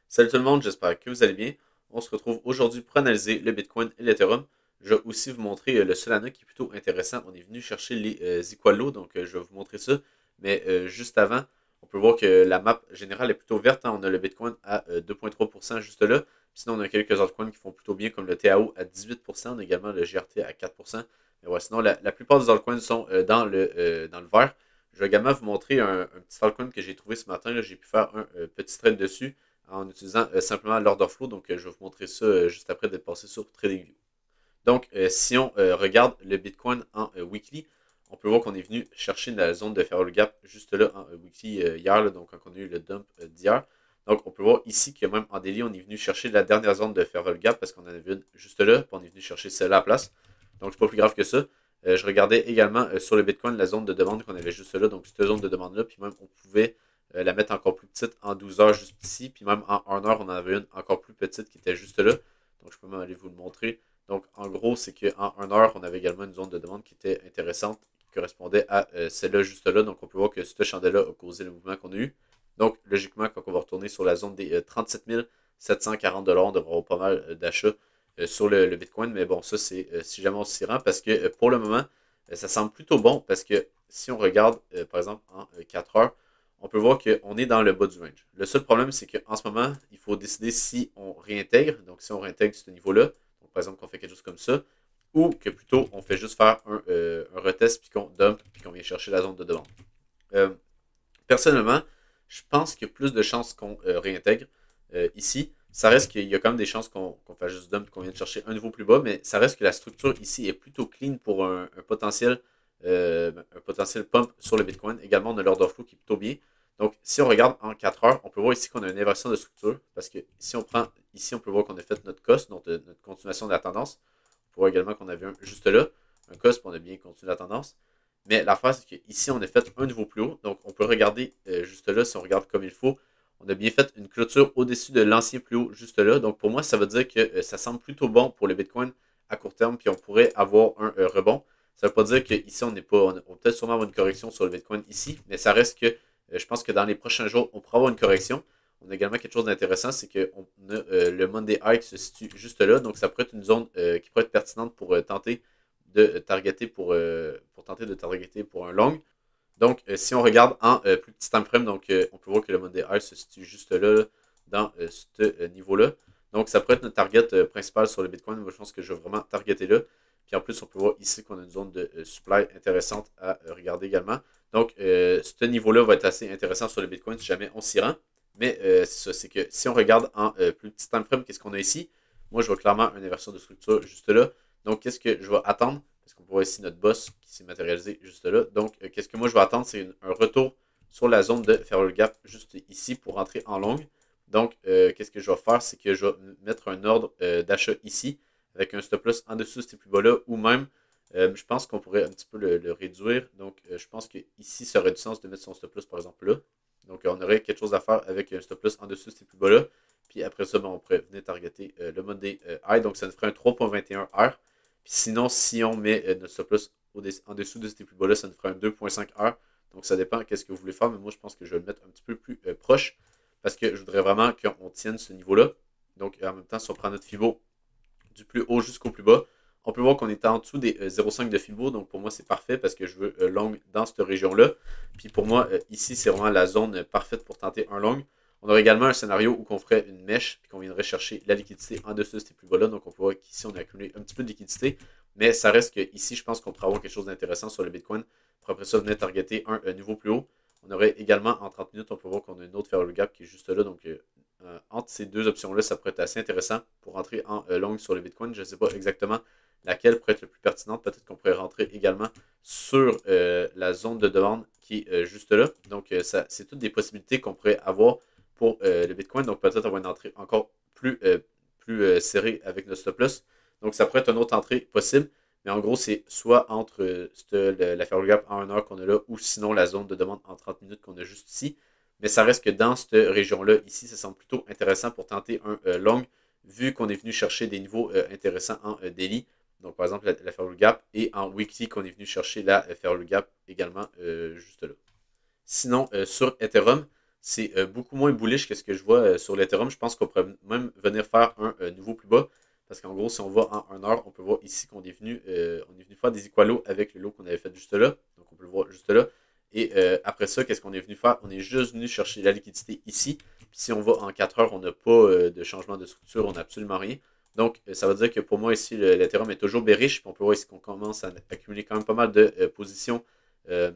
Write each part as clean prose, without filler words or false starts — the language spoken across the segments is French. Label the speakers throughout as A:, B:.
A: Salut tout le monde, j'espère que vous allez bien. On se retrouve aujourd'hui pour analyser le Bitcoin et l'Ethereum. Je vais aussi vous montrer le Solana qui est plutôt intéressant. On est venu chercher les Equalo, donc je vais vous montrer ça. Mais juste avant, on peut voir que la map générale est plutôt verte, hein. On a le Bitcoin à 2,3% juste là. Sinon, on a quelques altcoins qui font plutôt bien, comme le TAO à 18%. On a également le GRT à 4%. Mais ouais, sinon, la plupart des altcoins sont dans le vert. Je vais également vous montrer un petit altcoin que j'ai trouvé ce matin. J'ai pu faire un petit trade dessus en utilisant simplement l'order flow. Donc, je vais vous montrer ça juste après d'être passé sur TradingView. Donc, si on regarde le Bitcoin en weekly, on peut voir qu'on est venu chercher la zone de Fair Gap juste là en weekly hier, là, donc quand on a eu le dump d'hier. Donc, on peut voir ici que même en daily, on est venu chercher la dernière zone de Fair Gap parce qu'on en avait une juste là, puis on est venu chercher celle-là à la place. Donc, c'est pas plus grave que ça. Je regardais également sur le Bitcoin la zone de demande qu'on avait juste là, donc cette zone de demande-là, puis même on pouvait la mettre encore plus petite en 12 heures juste ici, puis même en 1 heure, on en avait une encore plus petite qui était juste là. Donc, je peux même aller vous le montrer. Donc, en gros, c'est qu'en 1 heure, on avait également une zone de demande qui était intéressante, qui correspondait à celle-là juste là. Donc, on peut voir que ce chandelle-là a causé le mouvement qu'on a eu. Donc, logiquement, quand on va retourner sur la zone des 37 740 $, on devrait avoir pas mal d'achats sur le Bitcoin. Mais bon, ça, c'est si jamais on s'y rend, parce que pour le moment, ça semble plutôt bon, parce que si on regarde, par exemple, en 4 heures, on peut voir qu'on est dans le bas du range. Le seul problème, c'est qu'en ce moment, il faut décider si on réintègre. Donc, si on réintègre ce niveau-là, donc par exemple qu'on fait quelque chose comme ça, ou que plutôt on fait juste faire un retest, puis qu'on dump, puis qu'on vient chercher la zone de demande. Euh, Personnellement, je pense qu'il y a plus de chances qu'on réintègre ici. Ça reste qu'il y a quand même des chances qu'on fasse juste dump, qu'on vienne chercher un niveau plus bas, mais ça reste que la structure ici est plutôt clean pour un potentiel pump sur le Bitcoin. Également, on a l'order flow qui est plutôt bien. Donc, si on regarde en 4 heures, on peut voir ici qu'on a une inversion de structure, parce que si on prend ici, on peut voir qu'on a fait notre cost, donc notre continuation de la tendance. On peut voir également qu'on avait un juste là, un cost, puis on a bien continué la tendance. Mais l'affaire, c'est qu'ici, on a fait un niveau plus haut. Donc, on peut regarder juste là, si on regarde comme il faut. On a bien fait une clôture au-dessus de l'ancien plus haut juste là. Donc, pour moi, ça veut dire que ça semble plutôt bon pour le Bitcoin à court terme. Puis, on pourrait avoir un rebond. Ça ne veut pas dire qu'ici, on n'est pas. On va peut-être sûrement avoir une correction sur le Bitcoin ici. Mais ça reste que je pense que dans les prochains jours, on pourra avoir une correction. On a également quelque chose d'intéressant, c'est qu'on a le Monday High qui se situe juste là. Donc, ça pourrait être une zone qui pourrait être pertinente pour tenter de targeter pour tenter de targeter pour un long. Donc, si on regarde en plus petit time frame, donc on peut voir que le Monday High se situe juste là, dans ce niveau-là. Donc, ça pourrait être notre target principal sur le Bitcoin. Moi, je pense que je vais vraiment targeter là. Puis en plus, on peut voir ici qu'on a une zone de supply intéressante à regarder également. Donc, ce niveau-là va être assez intéressant sur le Bitcoin si jamais on s'y rend. Mais c'est ça, c'est que si on regarde en plus petit time frame, qu'est-ce qu'on a ici? Moi, je vois clairement une inversion de structure juste là. Donc, qu'est-ce que je vais attendre? Parce qu'on voit ici notre boss qui s'est matérialisé juste là. Donc, qu'est-ce que moi je vais attendre? C'est un retour sur la zone de faire le gap juste ici pour rentrer en longue. Donc, qu'est-ce que je vais faire? C'est que je vais mettre un ordre d'achat ici avec un stop loss en dessous de ces plus bas-là ou même, je pense qu'on pourrait un petit peu le réduire. Donc, je pense que ici, ça aurait du sens de mettre son stop loss par exemple là. Donc, on aurait quelque chose à faire avec un stop loss en dessous de ces plus bas-là. Puis après ça, ben, on pourrait venir targeter le Monday High. Donc, ça nous ferait un 3,21 heures. Puis sinon, si on met notre stop loss en dessous de ces plus bas-là, ça nous ferait un 2,5 heures. Donc, ça dépend qu'est-ce que vous voulez faire. Mais moi, je pense que je vais le mettre un petit peu plus proche parce que je voudrais vraiment qu'on tienne ce niveau-là. Donc, en même temps, si on prend notre Fibo du plus haut jusqu'au plus bas, on peut voir qu'on est en dessous des 0,5 de Fibo. Donc, pour moi, c'est parfait parce que je veux long dans cette région-là. Puis, pour moi, ici, c'est vraiment la zone parfaite pour tenter un long. On aurait également un scénario où on ferait une mèche puis qu'on viendrait chercher la liquidité en dessous de ces plus bas-là. Donc, on peut voir qu'ici, on a accumulé un petit peu de liquidité. Mais ça reste qu'ici, je pense qu'on pourrait avoir quelque chose d'intéressant sur le Bitcoin. Pour après ça, venir targeter un niveau plus haut. On aurait également, en 30 minutes, on peut voir qu'on a une autre fair gap qui est juste là. Donc, entre ces deux options-là, ça pourrait être assez intéressant pour rentrer en long sur le Bitcoin. Je ne sais pas exactement laquelle pourrait être le plus pertinente. Peut-être qu'on pourrait rentrer également sur la zone de demande qui est juste là. Donc, c'est toutes des possibilités qu'on pourrait avoir pour le Bitcoin. Donc, peut-être avoir une entrée encore plus serrée avec notre stop loss. Donc, ça pourrait être une autre entrée possible. Mais en gros, c'est soit entre la fair gap en 1 heure qu'on a là, ou sinon la zone de demande en 30 minutes qu'on a juste ici. Mais ça reste que dans cette région-là, ici, ça semble plutôt intéressant pour tenter un long, vu qu'on est venu chercher des niveaux intéressants en daily. Donc, par exemple, la Fairway Gap, et en weekly, qu'on est venu chercher la Fairway Gap également juste là. Sinon, sur Ethereum, c'est beaucoup moins bullish que ce que je vois sur l'Ethereum. Je pense qu'on pourrait même venir faire un nouveau plus bas. Parce qu'en gros, si on va en 1 heure, on peut voir ici qu'on est venu faire des equalos avec le lot qu'on avait fait juste là. Donc on peut le voir juste là. Et après ça, qu'est-ce qu'on est venu faire? On est juste venu chercher la liquidité ici. Puis si on va en 4 heures, on n'a pas de changement de structure, on n'a absolument rien. Donc ça veut dire que pour moi ici, l'Ethereum est toujours bearish. Puis on peut voir ici qu'on commence à accumuler quand même pas mal de positions, pas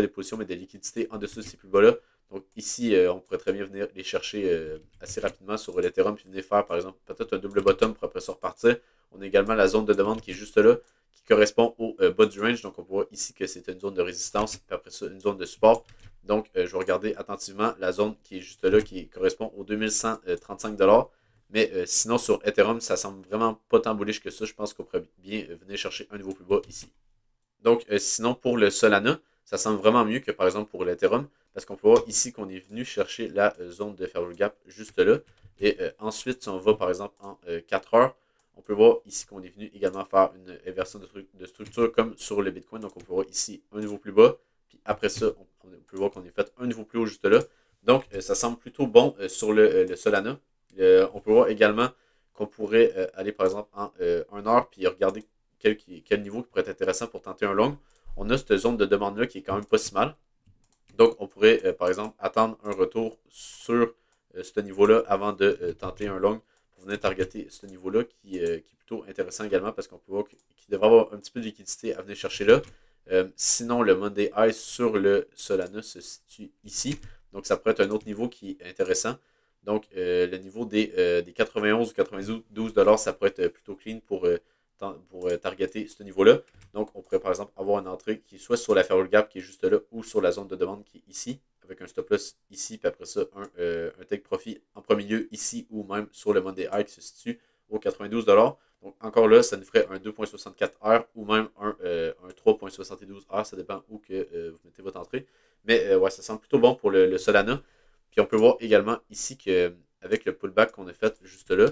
A: des positions, mais des liquidités en dessous de ces plus bas-là. Donc ici, on pourrait très bien venir les chercher assez rapidement sur l'Ethereum, puis venir faire par exemple peut-être un double bottom pour après ça repartir. On a également la zone de demande qui est juste là, qui correspond au bas du range. Donc on voit ici que c'est une zone de résistance, puis après ça une zone de support. Donc je vais regarder attentivement la zone qui est juste là, qui correspond aux 2135 $. Mais sinon sur Ethereum, ça semble vraiment pas tant bullish que ça. Je pense qu'on pourrait bien venir chercher un niveau plus bas ici. Donc, sinon, pour le Solana, ça semble vraiment mieux que par exemple pour l'Ethereum, parce qu'on peut voir ici qu'on est venu chercher la zone de Fair Gap juste là. Et ensuite, si on va par exemple en 4 heures, on peut voir ici qu'on est venu également faire une inversion de structure comme sur le Bitcoin. Donc, on peut voir ici un niveau plus bas, puis après ça, on peut voir qu'on est fait un niveau plus haut juste là. Donc, ça semble plutôt bon sur le Solana. On peut voir également qu'on pourrait aller par exemple en 1 heure, puis regarder quel niveau qui pourrait être intéressant pour tenter un long. On a cette zone de demande-là qui est quand même pas si mal. Donc, on pourrait, par exemple, attendre un retour sur ce niveau-là avant de tenter un long pour venir targeter ce niveau-là qui est plutôt intéressant également parce qu'on peut voir qu'il devrait avoir un petit peu de liquidité à venir chercher là. Sinon, le Monday High sur le Solana se situe ici. Donc, ça pourrait être un autre niveau qui est intéressant. Donc, le niveau des 91 ou 92 $, ça pourrait être plutôt clean pour targeter ce niveau-là. Donc, on pourrait par exemple avoir une entrée qui est soit sur la Fair Gap qui est juste là ou sur la zone de demande qui est ici, avec un stop loss ici, puis après ça, un take profit en premier lieu ici ou même sur le Monday High qui se situe aux 92 $. Donc, encore là, ça nous ferait un 2,64 heures ou même un 3,72 heures. Ça dépend où que vous mettez votre entrée. Mais ouais, ça semble plutôt bon pour le Solana. Puis on peut voir également ici qu'avec le pullback qu'on a fait juste là,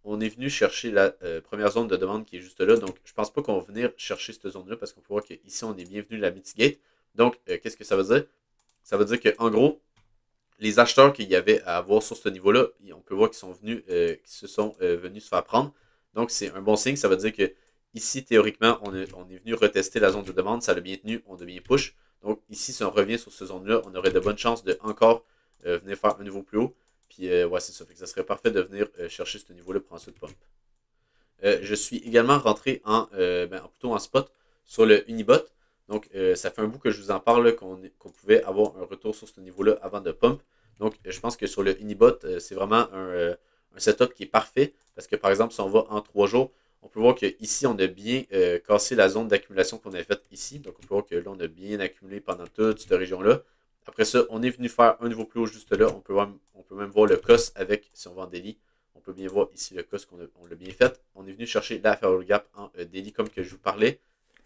A: on est venu chercher la première zone de demande qui est juste là. Donc, je ne pense pas qu'on va venir chercher cette zone-là parce qu'on peut voir qu'ici, on est bienvenu la mitigate. Donc, qu'est-ce que ça veut dire? Ça veut dire qu'en gros, les acheteurs qu'il y avait à avoir sur ce niveau-là, on peut voir qu'ils sont venus, venus se faire prendre. Donc, c'est un bon signe. Ça veut dire que ici, théoriquement, on est venu retester la zone de demande. Ça l'a bien tenu, on a bien push. Donc, ici, si on revient sur cette zone-là, on aurait de bonnes chances de encore venir faire un niveau plus haut. Puis, ouais, c'est ça. Fait que ça serait parfait de venir chercher ce niveau-là pour ensuite pump. Je suis également rentré plutôt en spot sur le Unibot. Donc, ça fait un bout que je vous en parle qu'on pouvait avoir un retour sur ce niveau-là avant de pump. Donc, je pense que sur le Unibot, c'est vraiment un setup qui est parfait. Parce que, par exemple, si on va en 3 jours, on peut voir qu'ici, on a bien cassé la zone d'accumulation qu'on avait faite ici. Donc, on peut voir que là, on a bien accumulé pendant toute cette région-là. Après ça, on est venu faire un niveau plus haut juste là. On peut même voir le COS avec, si on va en daily. On peut bien voir ici le COS qu'on l'a bien fait. On est venu chercher la Fair Gap en daily comme que je vous parlais.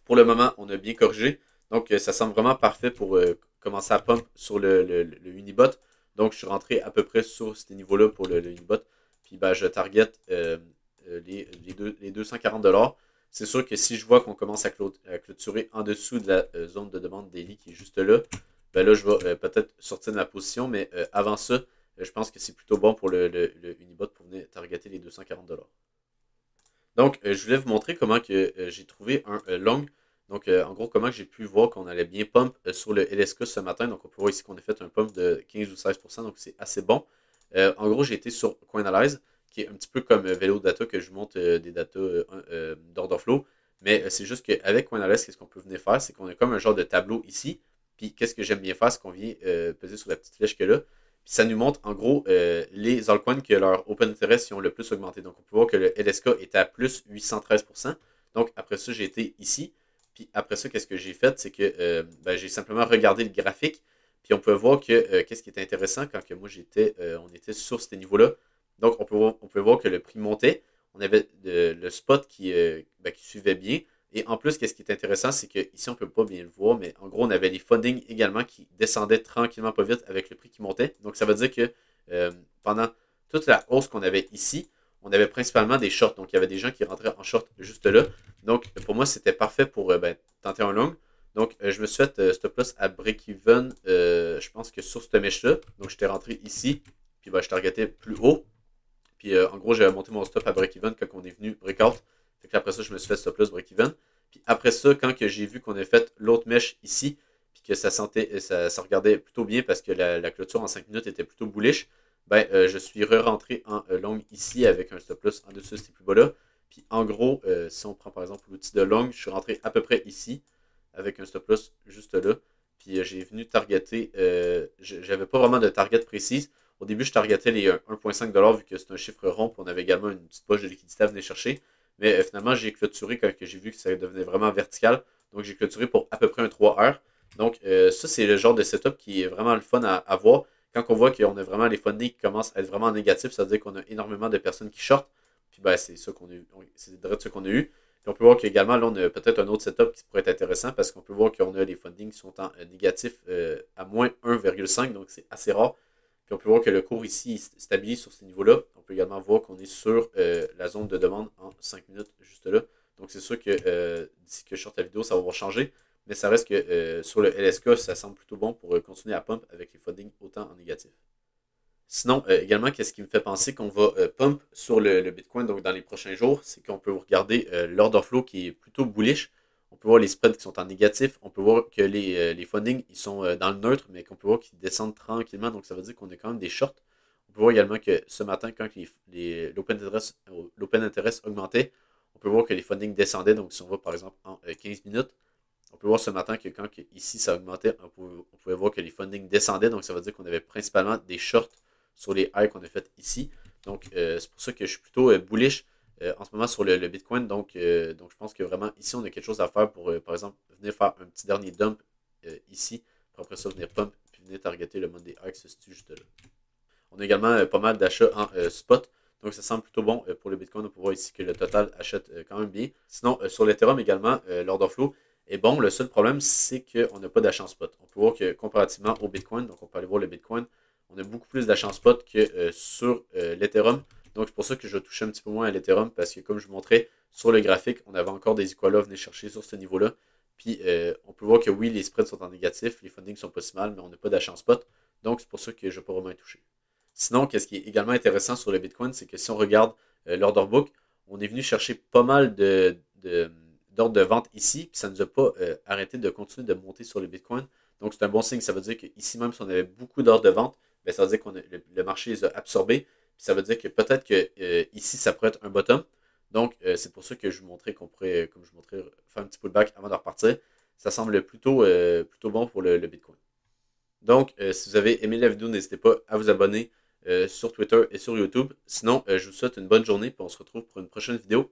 A: Pour le moment, on a bien corrigé. Donc, ça semble vraiment parfait pour commencer à pump sur le Unibot. Donc, je suis rentré à peu près sur ce niveau-là pour le Unibot. Puis, ben, je target les 240 $. C'est sûr que si je vois qu'on commence à clôturer en dessous de la zone de demande daily qui est juste là, ben là, je vais peut-être sortir de ma position. Mais avant ça, je pense que c'est plutôt bon pour le Unibot pour venir targeter les 240 $. Donc, je voulais vous montrer comment que j'ai trouvé un long. Donc, en gros, comment j'ai pu voir qu'on allait bien pump sur le LSK ce matin. Donc, on peut voir ici qu'on a fait un pump de 15 ou 16%. Donc, c'est assez bon. En gros, j'ai été sur Coinalyze, qui est un petit peu comme Velo Data, que je vous montre des datas d'order flow. Mais c'est juste qu'avec Coinalyze, qu'est-ce qu'on peut venir faire? C'est qu'on a comme un genre de tableau ici. Puis, qu'est-ce que j'aime bien faire? C'est qu'on vient peser sur la petite flèche que là. Puis ça nous montre en gros les altcoins que leur open interest ont le plus augmenté. Donc on peut voir que le LSK était à plus 813%. Donc après ça, j'ai été ici. Puis après ça, qu'est-ce que j'ai fait? C'est que j'ai simplement regardé le graphique. Puis on peut voir que qu'est-ce qui était intéressant quand que moi on était sur ce niveau-là. Donc on peut voir que le prix montait. On avait le spot qui suivait bien. Et en plus, qu'est-ce qui est intéressant, c'est qu'ici, on ne peut pas bien le voir, mais en gros, on avait les fundings également qui descendaient tranquillement pas vite avec le prix qui montait. Donc, ça veut dire que pendant toute la hausse qu'on avait ici, on avait principalement des shorts. Donc, il y avait des gens qui rentraient en short juste là. Donc, pour moi, c'était parfait pour tenter un long. Donc, je me suis fait stop loss à break-even, je pense que sur cette mèche-là. Donc, j'étais rentré ici, puis ben, je targetais plus haut. Puis en gros, j'avais monté mon stop à break-even quand on est venu breakout. Fait que après ça, je me suis fait stop loss break-even. Puis après ça, quand j'ai vu qu'on a fait l'autre mèche ici, puis que ça regardait plutôt bien parce que la clôture en 5 minutes était plutôt bullish, ben je suis re-rentré en long ici avec un stop loss en dessous de ces plus bas-là. Puis en gros, si on prend par exemple l'outil de long, je suis rentré à peu près ici avec un stop loss juste là. Puis j'ai venu targeter, j'avais pas vraiment de target précise. Au début, je targetais les 1,5$ vu que c'est un chiffre rond, puis on avait également une petite poche de liquidité à venir chercher. Mais finalement, j'ai clôturé quand j'ai vu que ça devenait vraiment vertical. Donc, j'ai clôturé pour à peu près un 3 heures. Donc, ça, c'est le genre de setup qui est vraiment le fun à voir. Quand on voit qu'on a vraiment les fundings qui commencent à être vraiment négatifs, ça veut dire qu'on a énormément de personnes qui shortent. Puis, ben, c'est ça qu'on a eu. C'est direct ce qu'on a eu. Puis, on peut voir qu'également, là, on a peut-être un autre setup qui pourrait être intéressant parce qu'on peut voir qu'on a les fundings qui sont en négatif à moins 1,5. Donc, c'est assez rare. Puis on peut voir que le cours ici stabilise sur ces niveaux-là. On peut également voir qu'on est sur la zone de demande en 5 minutes juste là. Donc c'est sûr que d'ici que je sorte la vidéo, ça va avoir changé. Mais ça reste que sur le LSK, ça semble plutôt bon pour continuer à pump avec les fundings autant en négatif. Sinon, également, qu'est-ce qui me fait penser qu'on va pump sur le Bitcoin donc dans les prochains jours, c'est qu'on peut regarder l'order flow qui est plutôt bullish. On peut voir les spreads qui sont en négatif. On peut voir que les fundings ils sont dans le neutre, mais qu'on peut voir qu'ils descendent tranquillement. Donc, ça veut dire qu'on a quand même des shorts. On peut voir également que ce matin, quand l'open interest augmentait, on peut voir que les fundings descendaient. Donc, si on va par exemple en 15 minutes, on peut voir ce matin que quand ici ça augmentait, on pouvait voir que les fundings descendaient. Donc, ça veut dire qu'on avait principalement des shorts sur les highs qu'on a fait ici. Donc, c'est pour ça que je suis plutôt bullish en ce moment sur le Bitcoin. Donc, je pense que vraiment ici, on a quelque chose à faire pour, par exemple, venir faire un petit dernier dump ici. Pour après ça, venir pump puis venir targeter le Monday High qui se situe juste là. On a également pas mal d'achats en spot. Donc, ça semble plutôt bon pour le Bitcoin. On peut voir ici que le total achète quand même bien. Sinon, sur l'Ethereum également, l'order flow est bon. Le seul problème, c'est qu'on n'a pas d'achat en spot. On peut voir que comparativement au Bitcoin, donc on peut aller voir le Bitcoin, on a beaucoup plus d'achats en spot que sur l'Ethereum. Donc, c'est pour ça que je touchais un petit peu moins à l'Ethereum parce que, comme je vous montrais sur le graphique, on avait encore des Equalas à venir chercher sur ce niveau-là. Puis, on peut voir que oui, les spreads sont en négatif, les fundings sont pas si mal, mais on n'a pas d'achat en spot. Donc, c'est pour ça que je ne vais pas vraiment y toucher. Sinon, qu'est-ce qui est également intéressant sur le Bitcoin, c'est que si on regarde l'order book, on est venu chercher pas mal d'ordres de vente ici, puis ça ne nous a pas arrêté de continuer de monter sur le Bitcoin. Donc, c'est un bon signe. Ça veut dire qu'ici même, si on avait beaucoup d'ordres de vente, ben, ça veut dire que le marché les a absorbés. Puis ça veut dire que peut-être que ici, ça pourrait être un bottom. Donc, c'est pour ça que je vous montrais qu'on pourrait, comme je vous montrais, faire un petit pullback avant de repartir. Ça semble plutôt bon pour le Bitcoin. Donc, si vous avez aimé la vidéo, n'hésitez pas à vous abonner sur Twitter et sur YouTube. Sinon, je vous souhaite une bonne journée et on se retrouve pour une prochaine vidéo.